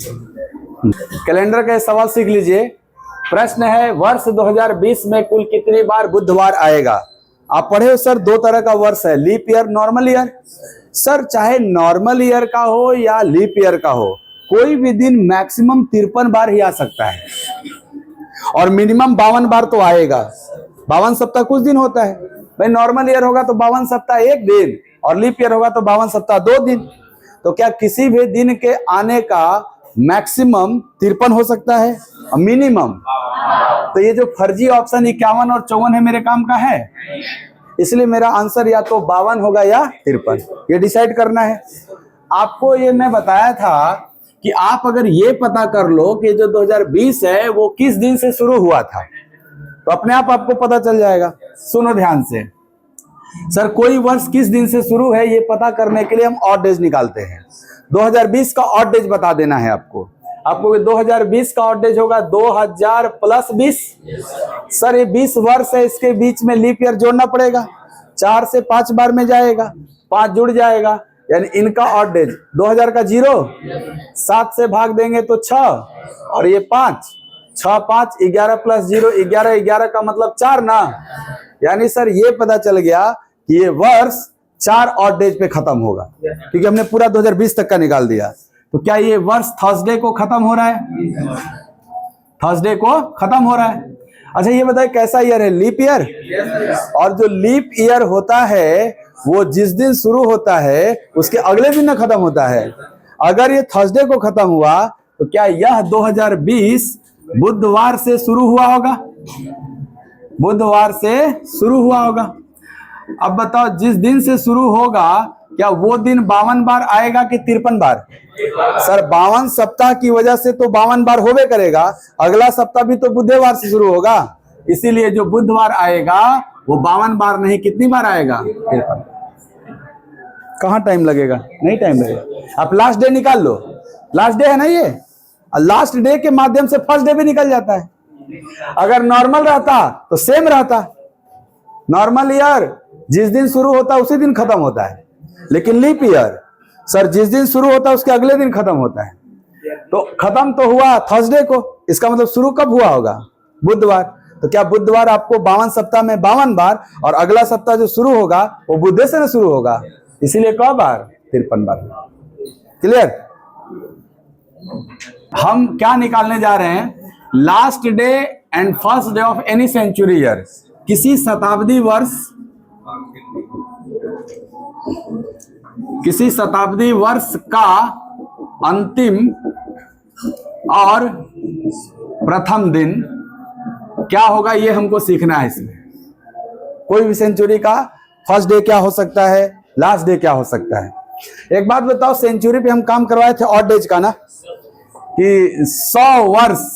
Calendar का सवाल सीख लीजिए। प्रश्न है, वर्ष 2020 में कुल कितनी बार बुधवार आएगा? आप पढ़े हो सर, दो तरह का वर्ष है, leap year, normal year. Sir चाहे नॉर्मल ईयर का हो या लीप ईयर का हो, कोई भी दिन मैक्सिमम 53 बार ही आ सकता है और मिनिमम 52 बार तो आएगा। 52 सप्ताह कुछ दिन होता है भाई। नॉर्मल ईयर होगा तो 52 सप्ताह एक दिन और लीप ईयर होगा तो 52 सप्ताह 2 दिन। तो क्या किसी भी दिन के आने का मैक्सिमम 53 हो सकता है और मिनिमम? तो ये जो फर्जी ऑप्शन 51 और 54 है मेरे काम का है, इसलिए मेरा आंसर या तो 52 होगा या 53, ये डिसाइड करना है आपको। ये मैं बताया था कि आप अगर ये पता कर लो कि जो 2020 है वो किस दिन से शुरू हुआ था, तो अपने आप आपको पता चल जाएगा। सुनो ध्यान से, सर कोई वर्ष किस दिन से शुरू है ये पता करने के लिए हम ऑड डेज निकालते हैं। 2020 का ऑड डेज बता देना है आपको। 2020 का ऑड डेज होगा 2000 प्लस 20। सर ये 20 वर्ष है, इसके बीच में लीप ईयर जोड़ना पड़ेगा। 4 से 5 बार में जाएगा, 5 जुड़ जाएगा, यानी इनका ऑड डेज 2000 का 0, 7 से भाग देंगे तो 6 और ये 5, 6 5 11 प्लस 0 11, 11 का मतलब 4 ना। यानी सर ये पता चल गया कि ये वर्ष 4 ऑड डेज पे खत्म होगा, क्योंकि हमने पूरा 2020 तक का निकाल दिया। तो क्या ये वर्ष थर्सडे को खत्म हो रहा है? थर्सडे को खत्म हो रहा है। अच्छा ये बताइए कैसा ईयर है? Leap year. और जो लीप ईयर होता है वो जिस दिन शुरू होता है उसके अगले दिन ना खत्म होता है। अगर ये थर्सडे को खत्म हुआ तो क्या यह 2020 बुधवार से शुरू हुआ होगा? बुधवार से शुरू हुआ होगा। अब बताओ जिस दिन से शुरू होगा क्या वो दिन 52 बार आएगा कि 53 बार? सर 52 सप्ताह की वजह से तो 52 बार होवे करेगा, अगला सप्ताह भी तो बुधवार से शुरू होगा, इसीलिए जो बुधवार आएगा वो 52 बार नहीं, कितनी बार आएगा? 53। कहाँ टाइम लगेगा? नहीं टाइम लगेगा। आप लास्ट डे निकाल लो, लास्ट डे है ना ये, लास्ट डे के माध्यम से फर्स्ट डे भी निकल जाता है। अगर नॉर्मल रहता तो सेम रहता। नॉर्मल ईयर जिस दिन शुरू होता है उसी दिन खत्म होता है, लेकिन लीप ईयर सर जिस दिन शुरू होता है उसके अगले दिन खत्म होता है। तो खत्म तो हुआ थर्सडे को, इसका मतलब शुरू कब हुआ होगा? बुधवार। तो क्या बुधवार आपको 52 सप्ताह में 52 बार और अगला सप्ताह जो शुरू होगा वो बुधवार से ना शुरू होगा, इसीलिए कई बार? 53 बार। क्लियर? हम क्या निकालने जा रहे हैं? Last day and first day of any century year, किसी शताब्दी वर्ष का अंतिम और प्रथम दिन क्या होगा ये हमको सीखना है। इसमें कोई भी सेंचुरी का फर्स्ट डे क्या हो सकता है, लास्ट डे क्या हो सकता है। एक बात बताओ, सेंचुरी पे हम काम करवाए थे ऑड डेज का ना, कि 100 वर्ष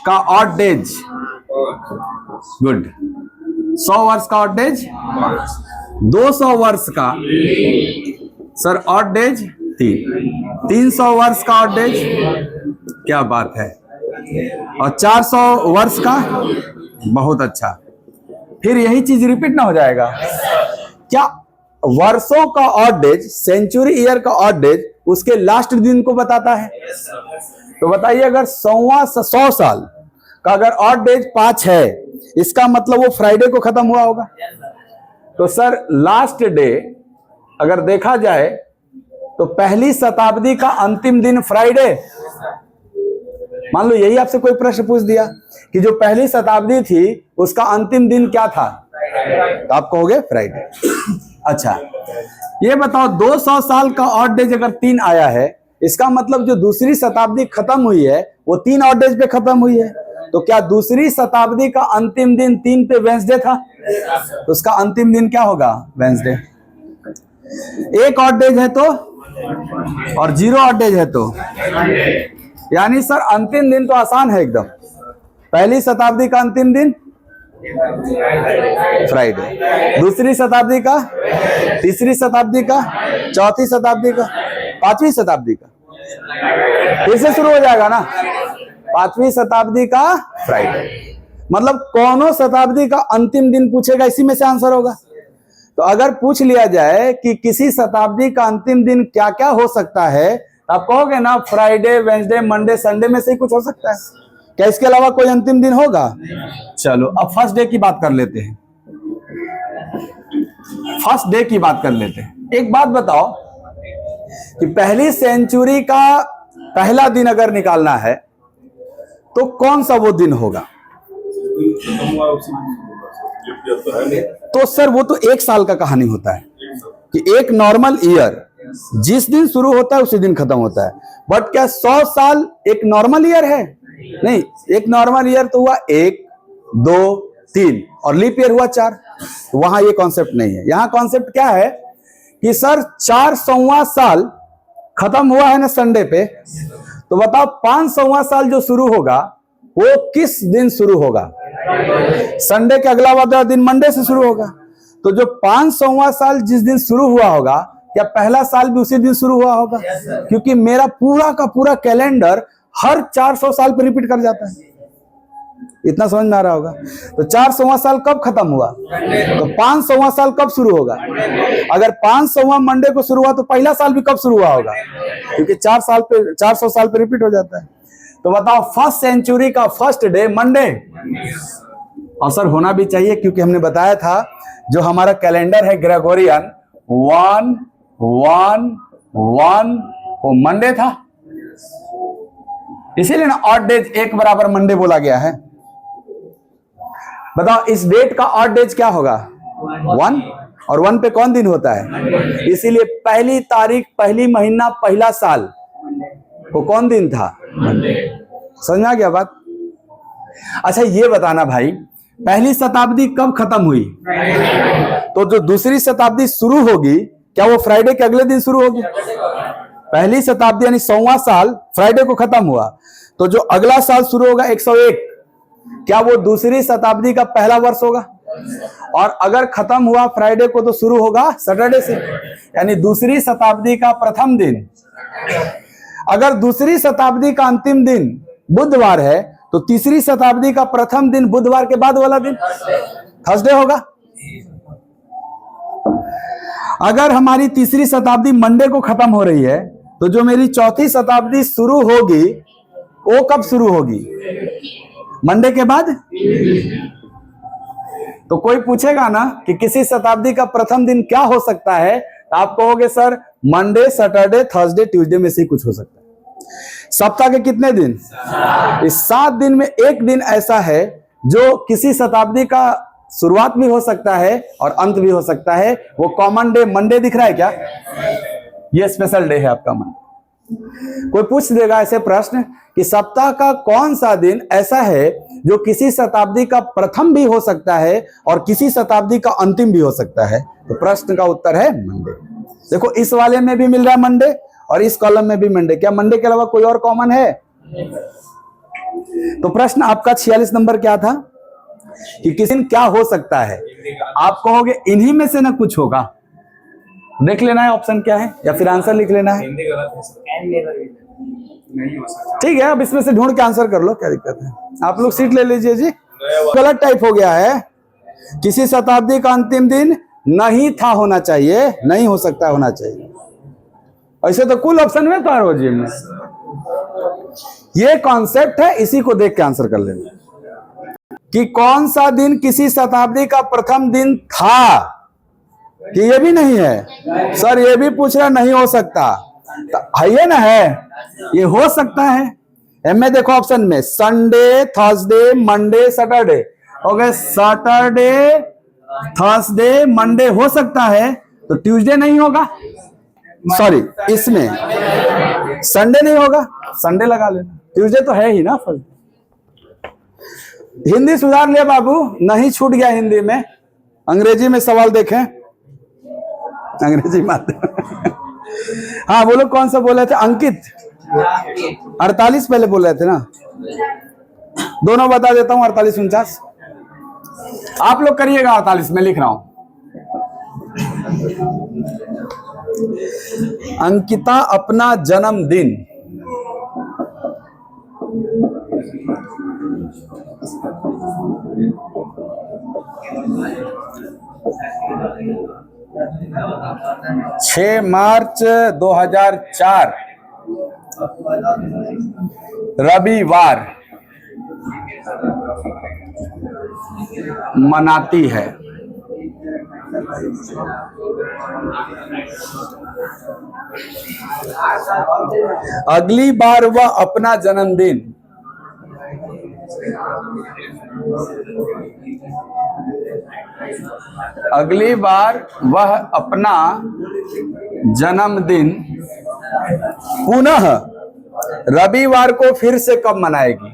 का ऑड डेज, गुड, 100 वर्ष का ऑड डेज, 200 वर्ष का सर ऑड डेज 300 वर्ष का ऑड डेज, क्या बात है, और 400 वर्ष का, बहुत अच्छा। फिर यही चीज रिपीट ना हो जाएगा क्या? वर्षों का ऑड डेज, सेंचुरी ईयर का ऑड डेज उसके लास्ट दिन को बताता है। तो बताइए अगर 100 साल का अगर ऑड डेज 5 है, इसका मतलब वो फ्राइडे को खत्म हुआ होगा। तो सर लास्ट डे अगर देखा जाए तो पहली शताब्दी का अंतिम दिन फ्राइडे। मान लो यही आपसे कोई प्रश्न पूछ दिया कि जो पहली शताब्दी थी उसका अंतिम दिन क्या था, तो आप कहोगे फ्राइडे। अच्छा ये बताओ 200 साल का ऑड डेज अगर 3 आया है, इसका मतलब जो दूसरी शताब्दी खत्म हुई है वो 3 ऑड डेज पे खत्म हुई है। तो क्या दूसरी शताब्दी का अंतिम दिन 3 पे वेंसडे था, तो उसका अंतिम दिन क्या होगा? वेंसडे। एक ऑड डेज है तो और 0 ऑड डेज है तो, यानी सर अंतिम दिन तो आसान है एकदम। पहली शताब्दी का अंतिम दिन फ्राइडे, दूसरी शताब्दी का, तीसरी शताब्दी का, चौथी शताब्दी का, पांचवी शताब्दी का, फिर से शुरू हो जाएगा ना, पांचवी शताब्दी का फ्राइडे। मतलब कौनों शताब्दी का अंतिम दिन पूछेगा, इसी में से आंसर होगा। तो अगर पूछ लिया जाए कि किसी शताब्दी का अंतिम दिन क्या क्या हो सकता है, आप कहोगे ना फ्राइडे, वेंसडे, मंडे, संडे में से ही कुछ हो सकता है। क्या इसके अलावा कोई अंतिम दिन होगा? चलो अब फर्स्ट डे की बात कर लेते हैं। फर्स्ट डे की बात कर लेते हैं। एक बात बताओ कि पहली सेंचुरी का पहला दिन अगर निकालना है तो कौन सा वो दिन होगा? तो सर वो तो एक साल का कहानी होता है कि एक नॉर्मल ईयर जिस दिन शुरू होता है उसी दिन खत्म होता है। बट क्या 100 साल एक नॉर्मल ईयर है? नहीं, एक नॉर्मल ईयर तो हुआ 1, 2, 3 और लीप ईयर हुआ 4। वहां ये कॉन्सेप्ट नहीं है। यहां कॉन्सेप्ट क्या है कि सर 400वां साल खत्म हुआ है ना संडे पे, तो बताओ 500वां साल जो शुरू होगा वो किस दिन शुरू होगा? संडे के अगला वाला दिन मंडे से शुरू होगा। तो जो 500वां साल जिस दिन शुरू हुआ होगा, क्या पहला साल भी उसी दिन शुरू हुआ होगा? क्योंकि मेरा पूरा का पूरा कैलेंडर हर 400 साल पर रिपीट कर जाता है। इतना समझ में आ रहा होगा? तो 400वां साल कब खत्म हुआ? तो 500वां साल कब शुरू होगा? अगर 500वां मंडे को शुरू हुआ तो पहला साल भी कब शुरू हुआ होगा? क्योंकि 400 साल पे रिपीट हो जाता है। तो बताओ फर्स्ट सेंचुरी का फर्स्ट डे मंडे। और सर होना भी चाहिए क्योंकि हमने बताया था जो हमारा कैलेंडर है ग्रेगोरियन 1-1-1 वो मंडे था, इसीलिए ना ऑड डेज 1 बराबर मंडे बोला गया है। बताओ इस डेट का ऑड डेज क्या होगा? 1 और 1 पे कौन दिन होता है? इसीलिए पहली तारीख, पहली महीना, पहला साल वो कौन दिन था? समझ आ गया बात? अच्छा ये बताना भाई, पहली शताब्दी कब खत्म हुई? तो जो दूसरी शताब्दी शुरू होगी क्या वो फ्राइडे के अगले दिन शुरू होगी? पहली शताब्दी यानी 100वां साल फ्राइडे को खत्म हुआ, तो जो अगला साल शुरू होगा 101, क्या वो दूसरी शताब्दी का पहला वर्ष होगा? और अगर खत्म हुआ फ्राइडे को तो शुरू होगा सैटरडे से, यानी दूसरी शताब्दी का प्रथम दिन। अगर दूसरी शताब्दी का अंतिम दिन बुधवार है तो तीसरी शताब्दी का प्रथम दिन बुधवार के बाद वाला दिन थर्सडे होगा। अगर हमारी तीसरी शताब्दी मंडे को खत्म हो रही है तो जो मेरी चौथी शताब्दी शुरू होगी वो कब शुरू होगी? मंडे के बाद। तो कोई पूछेगा ना कि किसी शताब्दी का प्रथम दिन क्या हो सकता है, तो आप कहोगे sir Monday, Saturday, Thursday, Tuesday में से ही कुछ हो सकता है। सप्ताह के कितने दिन? इस 7 दिन में एक दिन ऐसा है जो किसी शताब्दी का शुरुआत भी हो सकता है और अंत भी हो सकता है। वो कॉमन डे मंडे दिख रहा है क्या? ये स्पेशल डे है आपका मंडे। कोई पूछ देगा ऐसे प्रश्न कि सप्ताह का कौन सा दिन ऐसा है जो किसी शताब्दी का प्रथम भी हो सकता है और किसी शताब्दी का अंतिम भी हो सकता है? तो प्रश्न का उत्तर है मंडे। देखो इस वाले में भी मिल रहा है मंडे और इस कॉलम में भी मंडे। क्या मंडे के अलावा कोई और कॉमन है? तो प्रश्न आपका 46 नंबर क्या था कि किसी दिन क्या हो सकता है? आप कहोगे इन्हीं में से ना कुछ होगा। देख लेना है ऑप्शन क्या है या फिर आंसर लिख लेना है। ठीक है, अब इसमें से ढूंढ के आंसर कर लो, क्या दिक्कत है। आप लोग सीट ले लीजिए जी। गलत टाइप हो गया है। किसी शताब्दी का अंतिम दिन नहीं था होना चाहिए, नहीं हो सकता होना चाहिए। ऐसे तो कुल ऑप्शन में पार हो जी में। ये कॉन्सेप्ट है, इसी को देख के आंसर कर लेना कि कौन सा दिन किसी शताब्दी का प्रथम दिन था। कि ये भी नहीं है सर, ये भी पूछ रहा नहीं हो सकता। तो है ना, है ये हो सकता है। एम देखो ऑप्शन में संडे, थर्सडे, मंडे, सैटरडे हो गए। सैटरडे, थर्सडे, मंडे हो सकता है, तो ट्यूसडे नहीं होगा। सॉरी, इसमें संडे नहीं होगा, संडे लगा लेना। ट्यूसडे तो है ही ना फल। हिंदी सुधार ले बाबू, नहीं छूट गया हिंदी में। अंग्रेजी में सवाल देखें, अंग्रेजी माध्यम। हाँ बोलो, कौन सा बोले थे? अंकित 48 पहले बोल रहे थे ना। दोनों बता देता हूं, 48, 49। आप लोग करिएगा 48, मैं लिख रहा हूं। अंकिता अपना जन्मदिन 6 मार्च 2004 रविवार मनाती है। अगली बार वह अपना जन्मदिन अगली बार वह अपना जन्मदिन पुनः रविवार को फिर से कब मनाएगी?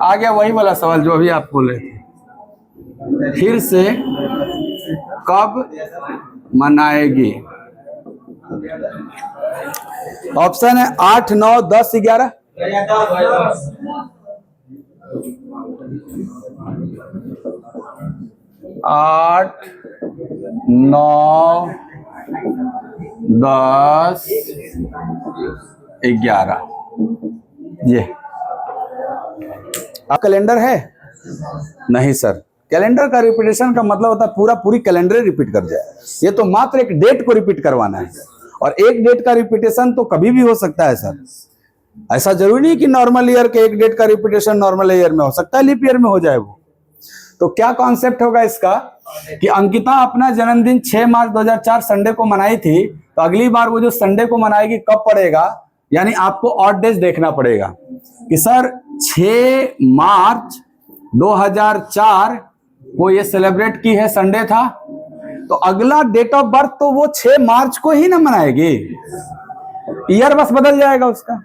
आ गया वही वाला सवाल जो अभी आप बोले थे, फिर से कब मनाएगी। ऑप्शन है 8, 9, 10, 11। 8, 9, 10, 11। ये आप कैलेंडर है? नहीं सर, कैलेंडर का रिपीटेशन का मतलब होता है पूरी कैलेंडर रिपीट कर जाए। ये तो मात्र एक डेट को रिपीट करवाना है, और एक डेट का रिपीटेशन तो कभी भी हो सकता है सर। ऐसा जरूरी नहीं कि नॉर्मल ईयर के एक डेट का रिपीटेशन नॉर्मल ईयर में हो सकता है, लीप ईयर में हो जाए वो। तो क्या कॉन्सेप्ट होगा इसका कि अंकिता अपना जन्मदिन 6 मार्च 2004 संडे को मनाई थी, तो अगली बार वो जो संडे को मनाएगी कब पड़ेगा, यानी आपको ऑड डेज देखना पड़ेगा कि सर 6 मार्च 2004 को ये सेलिब्रेट की है, संडे था, तो अगला डेट ऑफ बर्थ तो वो 6 मार्च को ही ना मनाएगी, ईयर बस बदल जाएगा उसका।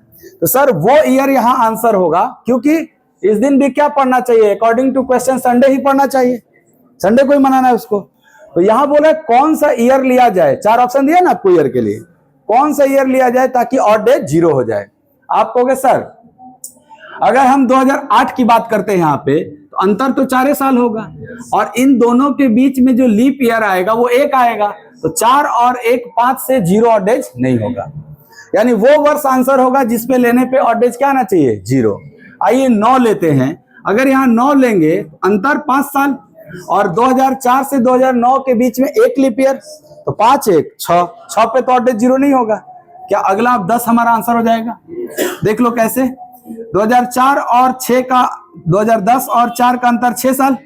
तो सर वो ईयर यहां आंसर होगा, क्योंकि इस दिन भी क्या पढ़ना चाहिए, अकॉर्डिंग टू क्वेश्चन संडे ही पढ़ना चाहिए, संडे को ही मनाना है उसको। तो यहां बोले कौन सा ईयर लिया जाए, 4 ऑप्शन दिया ना आपको ईयर के लिए, कौन सा ईयर लिया जाए ताकि ऑड डे 0 हो जाए। आप कहोगे सर अगर हम 2008 की बात करते हैं यहाँ पे, तो अंतर तो 4 साल होगा, और इन दोनों के बीच में जो लीप ईयर आएगा वो 1 आएगा, तो 4 और 1 5 से 0 ऑड डेज नहीं होगा, यानी वो वर्ष आंसर होगा जिसपे लेने पे ऑड डेज क्या आना चाहिए, 0। आइए 9 लेते हैं, अगर यहाँ 9 लेंगे अंतर 5 साल, और 2004 से 2009 के बीच में 1 लीप ईयर, तो 5 1 6 6 पे तो ऑड डेज 0 नहीं होगा। क्या अगला 10 हमारा आंसर हो जाएगा? देख लो कैसे, 2004 और 6 का 2010 और 4 का अंतर 6 साल।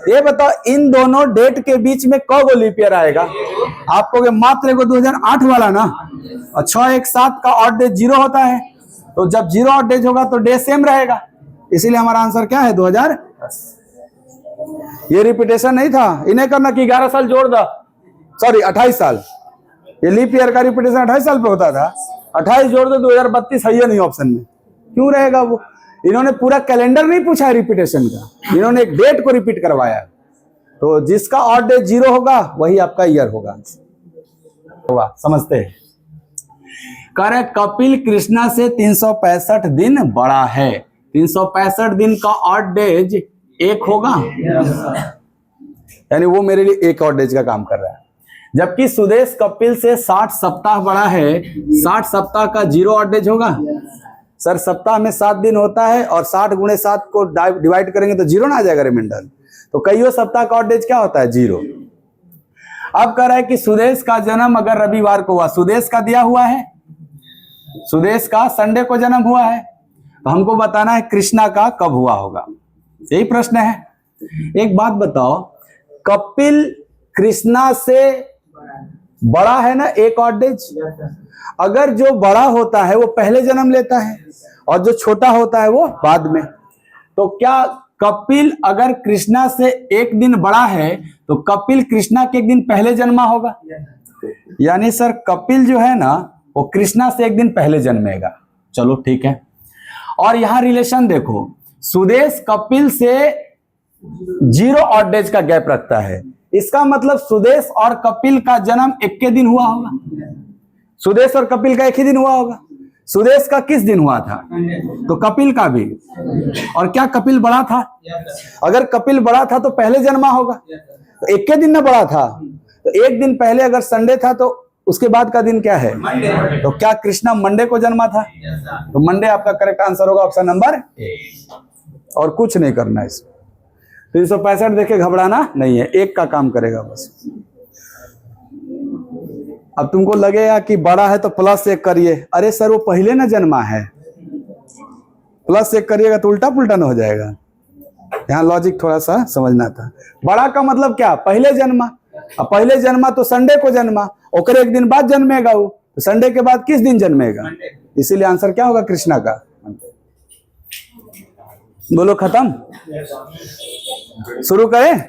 ये बताओ इन दोनों डेट के बीच में कब लीप ईयर आएगा? आप कहोगे मात्र एगो 2008 वाला ना, और 6 1 7 का ऑड डेज 0 होता है, तो जब 0 ऑड डेज होगा तो डे सेम रहेगा, इसीलिए हमारा आंसर क्या है 2010। ये रिपीटेशन नहीं था, इन्हें करना कि 11 साल जोड़ दो, सॉरी 28 साल, ये लीप ईयर का रिपीटेशन 28 साल पे होता था, 28 जोड़ दो 2032 है नहीं ऑप्शन में, क्यों रहेगा वो? इन्होंने पूरा कैलेंडर नहीं पूछा है रिपीटेशन का, इन्होंने एक डेट को रिपीट करवाया, तो जिसका ऑड डे 0 होगा वही आपका ईयर होगा। समझते हैं? कह रहे कपिल कृष्णा से 365 दिन बड़ा है, 365 दिन का ऑड डेज 1 होगा, यानी वो मेरे लिए 1 ऑड डेज का काम कर रहा है। जबकि सुदेश कपिल से 60 सप्ताह बड़ा है, 60 सप्ताह का 0 ऑड डेज होगा। सर सप्ताह में 7 दिन होता है, और 60 गुणे 7 को डिवाइड करेंगे तो 0 ना आ जाएगा रिमाइंडर, तो कईयों सप्ताह का ऑड डेज क्या होता है 0। अब कह रहा है कि सुदेश का जन्म अगर रविवार को हुआ, सुदेश का दिया हुआ है, सुदेश का संडे को जन्म हुआ है, तो हमको बताना है कृष्णा का कब हुआ होगा, यही प्रश्न है। एक बात बताओ, कपिल कृष्णा से बड़ा है ना 1 ऑड डेज, अगर जो बड़ा होता है वो पहले जन्म लेता है और जो छोटा होता है वो बाद में, तो क्या कपिल अगर कृष्णा से 1 दिन बड़ा है तो कपिल कृष्णा के 1 दिन पहले जन्मा होगा, यानी सर कपिल जो है ना वो कृष्णा से 1 दिन पहले जन्मेगा। चलो ठीक है, और यहां रिलेशन देखो, सुदेश कपिल से 0 ऑड डेज का गैप रखता है, इसका मतलब सुदेश और कपिल का जन्म 1 के दिन हुआ होगा, सुदेश और कपिल का 1 ही दिन हुआ होगा। सुदेश का किस दिन हुआ था? तो कपिल का भी। और क्या कपिल बड़ा था? अगर कपिल बड़ा था तो पहले जन्मा होगा, तो 1 के दिन ना बड़ा था, तो 1 दिन पहले अगर संडे था तो उसके बाद का दिन क्या है? तो क्या कृष्णा मंडे को जन्मा था? तो मंडे आपका करेक्ट आंसर होगा, ऑप्शन नंबर ए, और कुछ नहीं करना है इसमें। 365 देखे घबराना नहीं है, एक का काम करेगा बस। अब तुमको लगेगा कि बड़ा है तो +1 करिए, अरे सर वो पहले ना जन्मा है, +1 करिएगा तो उल्टा पुल्टा न हो जाएगा। यहाँ लॉजिक थोड़ा सा समझना था। बड़ा का मतलब क्या, पहले जन्मा। अब पहले जन्मा तो संडे को जन्मा, ओकर एक दिन बाद जन्मेगा वो, तो संडे के बाद किस दिन जन्मेगा, इसीलिए आंसर क्या होगा कृष्णा का। बोलो खत्म, शुरू करें।